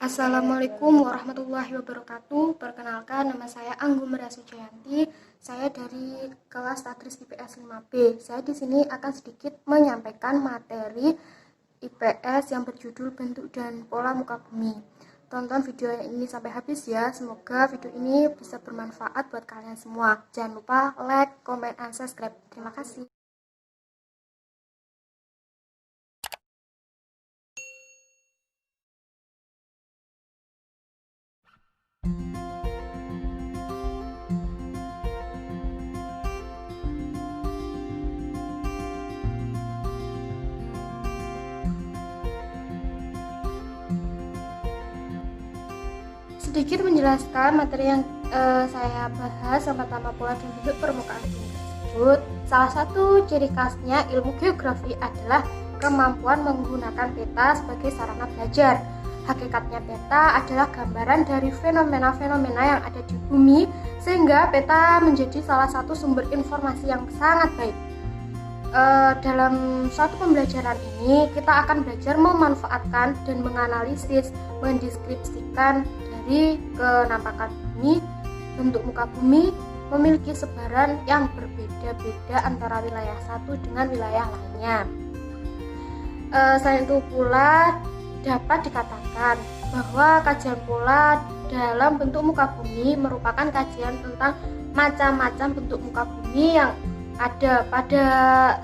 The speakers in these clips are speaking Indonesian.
Assalamualaikum warahmatullahi wabarakatuh. Perkenalkan, nama saya Anggum Maria Sujayanti. Saya dari kelas Tadris IPS 5B. Saya di sini akan sedikit menyampaikan materi IPS yang berjudul bentuk dan pola muka bumi. Tonton video ini sampai habis ya. Semoga video ini bisa bermanfaat buat kalian semua. Jangan lupa like, comment, and subscribe. Terima kasih. Sedikit menjelaskan materi yang saya bahas. Yang pertama, pola dan bentuk permukaan bumi tersebut. Salah satu ciri khasnya ilmu geografi adalah kemampuan menggunakan peta sebagai sarana belajar. Hakikatnya peta adalah gambaran dari fenomena-fenomena yang ada di bumi, sehingga peta menjadi salah satu sumber informasi yang sangat baik. Dalam suatu pembelajaran ini kita akan belajar memanfaatkan dan menganalisis, mendeskripsikan dari kenampakan bumi. Bentuk muka bumi memiliki sebaran yang berbeda-beda antara wilayah satu dengan wilayah lainnya. Selain itu pula dapat dikatakan bahwa kajian pola dalam bentuk muka bumi merupakan kajian tentang macam-macam bentuk muka bumi yang ada pada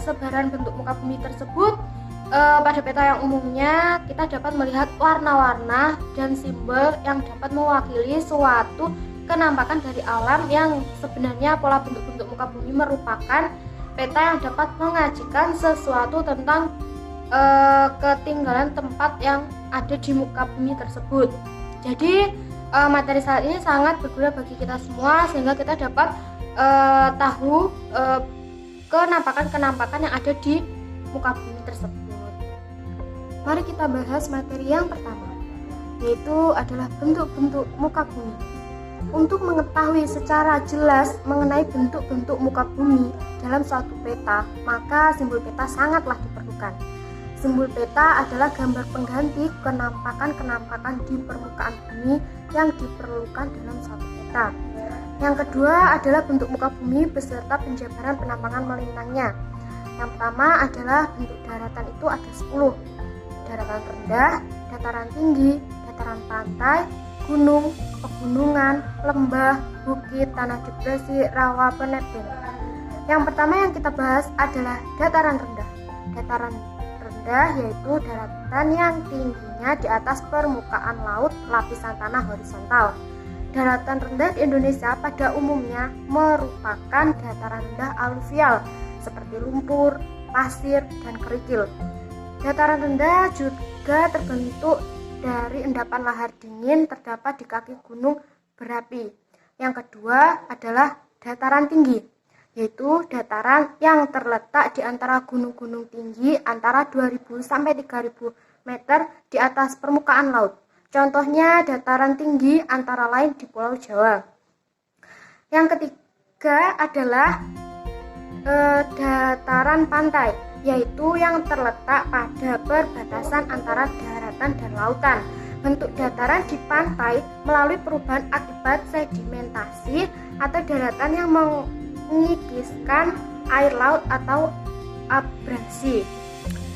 sebaran bentuk muka bumi tersebut. Pada peta yang umumnya kita dapat melihat warna-warna dan simbol yang dapat mewakili suatu kenampakan dari alam, yang sebenarnya pola bentuk-bentuk muka bumi merupakan peta yang dapat mengajikan sesuatu tentang ketinggalan tempat yang ada di muka bumi tersebut. Jadi materi saat ini sangat berguna bagi kita semua, sehingga kita dapat tahu kenampakan-kenampakan yang ada di muka bumi tersebut. Mari kita bahas materi yang pertama, yaitu adalah bentuk-bentuk muka bumi. Untuk mengetahui secara jelas mengenai bentuk-bentuk muka bumi dalam suatu peta, maka simbol peta sangatlah diperlukan. Simbol peta adalah gambar pengganti kenampakan-kenampakan di permukaan bumi yang diperlukan dalam suatu peta. Yang kedua adalah bentuk muka bumi beserta penjabaran penampakan melintangnya. Yang pertama adalah bentuk daratan, itu ada 10. Daratan rendah, dataran tinggi, dataran pantai, gunung, pegunungan, lembah, bukit, tanah depresi, rawa, peneteng. Yang pertama yang kita bahas adalah dataran rendah. Dataran rendah yaitu daratan yang tingginya di atas permukaan laut, lapisan tanah horizontal. Daratan rendah di Indonesia pada umumnya merupakan dataran rendah aluvial seperti lumpur, pasir, dan kerikil. Dataran rendah juga terbentuk dari endapan lahar dingin terdapat di kaki gunung berapi. Yang kedua adalah dataran tinggi, yaitu dataran yang terletak di antara gunung-gunung tinggi antara 2000 sampai 3000 meter di atas permukaan laut. Contohnya dataran tinggi antara lain di Pulau Jawa. Yang ketiga adalah dataran pantai, yaitu yang terletak pada perbatasan antara daratan dan lautan. Bentuk dataran di pantai melalui perubahan akibat sedimentasi atau daratan yang mengikiskan air laut atau abrasi.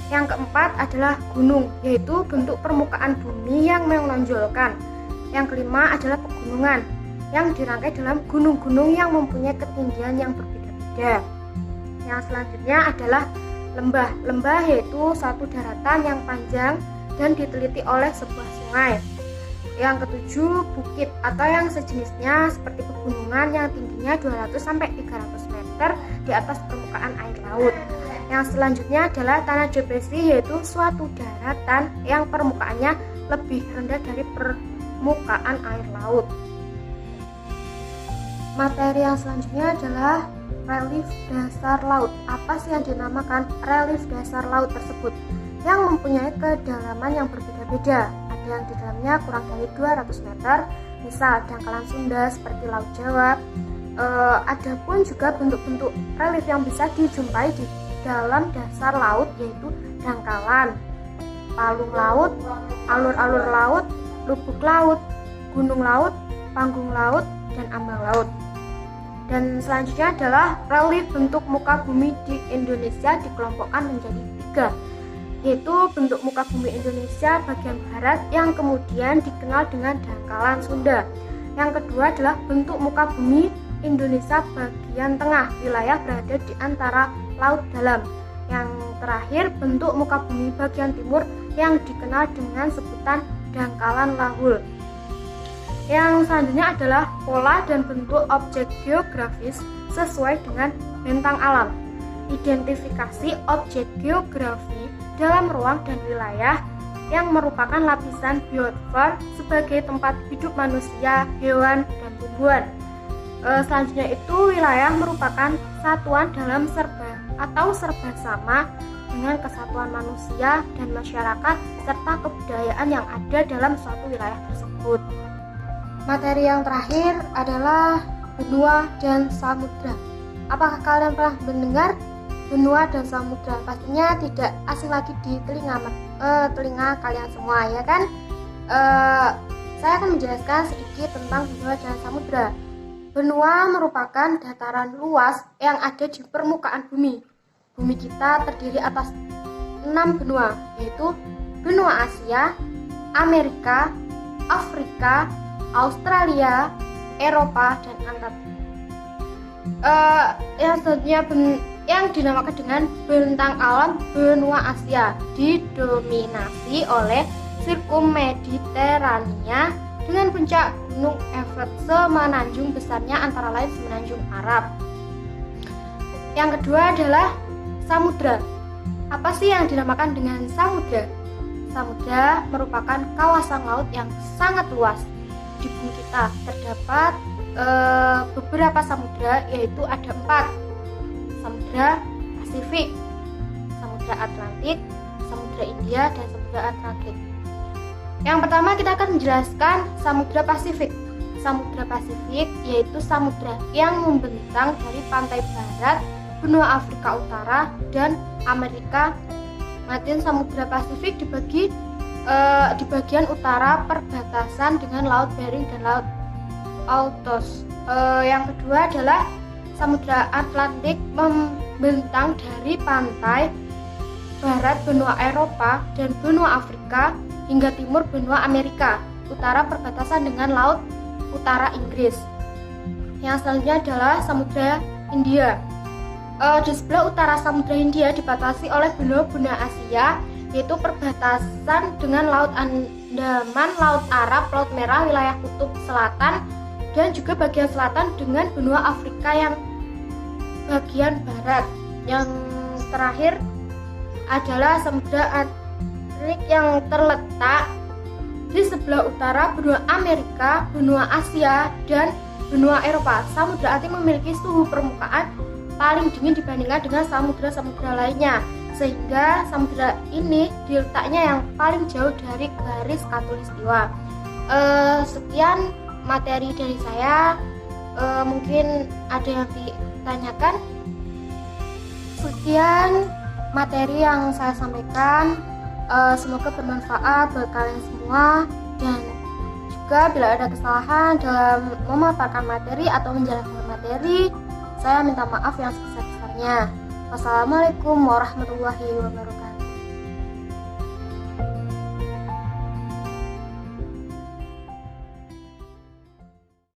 Yang keempat adalah gunung, yaitu bentuk permukaan bumi yang menonjolkan. Yang kelima adalah pegunungan, yang dirangkai dalam gunung-gunung yang mempunyai ketinggian yang berbeda-beda. Yang selanjutnya adalah lembah. Lembah yaitu satu daratan yang panjang dan diteliti oleh sebuah sungai. Yang ketujuh, bukit atau yang sejenisnya seperti pegunungan yang tingginya 200 sampai 300 meter di atas permukaan air laut. Yang selanjutnya adalah tanah depresi, yaitu suatu daratan yang permukaannya lebih rendah dari permukaan air laut. Materi yang selanjutnya adalah relief dasar laut. Apa sih yang dinamakan relief dasar laut tersebut? Yang mempunyai kedalaman yang berbeda-beda. Ada yang di dalamnya kurang dari 200 meter, misal dangkalan Sunda seperti Laut Jawa. Ada pun juga bentuk-bentuk relief yang bisa dijumpai di dalam dasar laut, yaitu dangkalan, palung laut, alur-alur laut, lubuk laut, gunung laut, panggung laut, dan ambang laut. Dan selanjutnya adalah relief bentuk muka bumi di Indonesia dikelompokkan menjadi 3, yaitu bentuk muka bumi Indonesia bagian barat yang kemudian dikenal dengan dangkalan Sunda. Yang kedua adalah bentuk muka bumi Indonesia bagian tengah, wilayah berada di antara laut dalam. Yang terakhir bentuk muka bumi bagian timur yang dikenal dengan sebutan dangkalan Lahul. Yang selanjutnya adalah pola dan bentuk objek geografis sesuai dengan bentang alam. Identifikasi objek geografi dalam ruang dan wilayah yang merupakan lapisan biosfer sebagai tempat hidup manusia, hewan, dan tumbuhan. Selanjutnya itu wilayah merupakan satuan dalam serba sama dengan kesatuan manusia dan masyarakat serta kebudayaan yang ada dalam suatu wilayah tersebut. Materi yang terakhir adalah benua dan samudra. Apakah kalian pernah mendengar benua dan samudra? Pastinya tidak asing lagi di telinga kalian semua, ya kan? Saya akan menjelaskan sedikit tentang benua dan samudra. Benua merupakan dataran luas yang ada di permukaan bumi. Bumi kita terdiri atas 6 benua, yaitu benua Asia, Amerika, Afrika, Australia, Eropa, dan Antartika. Yang selanjutnya yang dinamakan dengan bentang alam benua Asia didominasi oleh sirkum Mediterania dengan puncak gunung Everest semenanjung besarnya antara lain semenanjung Arab. Yang kedua adalah samudra. Apa sih yang dinamakan dengan samudra? Samudra merupakan kawasan laut yang sangat luas. Di bumi kita terdapat beberapa samudra, yaitu ada 4: Samudra Pasifik, Samudra Atlantik, Samudra India, dan Samudra Atlantik. Yang pertama kita akan menjelaskan Samudra Pasifik. Samudra Pasifik yaitu samudra yang membentang dari pantai barat benua Afrika Utara dan Amerika Latin. Samudra Pasifik dibagi di bagian utara perbatasan dengan Laut Bering dan Laut Okhotsk. Yang kedua adalah Samudra Atlantik membentang dari pantai barat benua Eropa dan benua Afrika hingga timur benua Amerika Utara perbatasan dengan Laut Utara Inggris. Yang selanjutnya adalah Samudra Hindia. Di sebelah utara Samudra Hindia dibatasi oleh benua Asia, yaitu perbatasan dengan Laut Andaman, Laut Arab, Laut Merah, wilayah Kutub Selatan, dan juga bagian selatan dengan benua Afrika yang bagian barat. Yang terakhir adalah Samudra Atlantik yang terletak di sebelah utara benua Amerika, benua Asia, dan benua Eropa. Samudra Atlantik memiliki suhu permukaan paling dingin dibandingkan dengan samudra-samudra lainnya, sehingga samudra ini diletaknya yang paling jauh dari garis khatulistiwa. Sekian materi dari saya. Mungkin ada yang ditanyakan. Sekian materi yang saya sampaikan. Semoga bermanfaat buat kalian semua, dan juga bila ada kesalahan dalam memaparkan materi atau menjelaskan materi, saya minta maaf yang sebesar-besarnya. Wassalamualaikum warahmatullahi wabarakatuh.